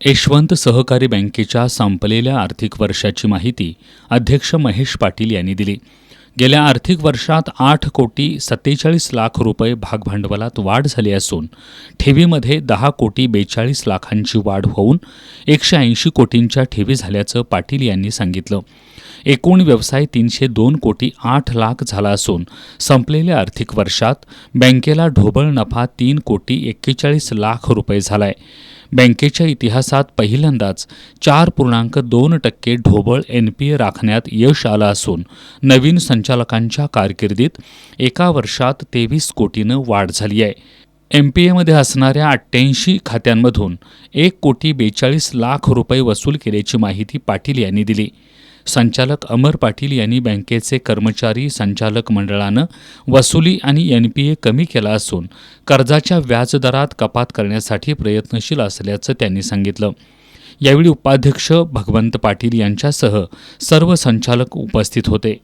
यशवंत सहकारी बँकेच्या संपलेल्या आर्थिक वर्षाची माहिती अध्यक्ष महेश पाटील यांनी दिली. गेल्या आर्थिक वर्षात 8,47,00,000 रुपये भागभांडवलात वाढ झाली असून ठेवीमध्ये 10,42,00,000 वाढ होऊन 180 कोटींच्या ठेवी झाल्याचं पाटील यांनी सांगितलं. एकूण व्यवसाय 302,08,00,000 झाला असून संपलेल्या आर्थिक वर्षात बँकेला ढोबळ नफा 3,41,00,000 रुपये झालाय. बँकेच्या इतिहासात पहिल्यांदाच 4.2% ढोबळ NPA राखण्यात यश आलं असून नवीन संचालकांच्या कारकिर्दीत एका वर्षात 23 कोटीनं वाढ झाली आहे. NPAमध्ये असणाऱ्या 88 खात्यांमधून 1,42,00,000 रुपये वसूल केल्याची माहिती पाटील यांनी दिली. संचालक अमर पाटील यांनी बँकेचे कर्मचारी संचालक मंडळानं वसुली आणि NPA कमी केला असून कर्जाच्या व्याजदरात कपात करण्यासाठी प्रयत्नशील असल्याचं त्यांनी सांगितलं. यावेळी उपाध्यक्ष भगवंत पाटील यांच्यासह सर्व संचालक उपस्थित होते.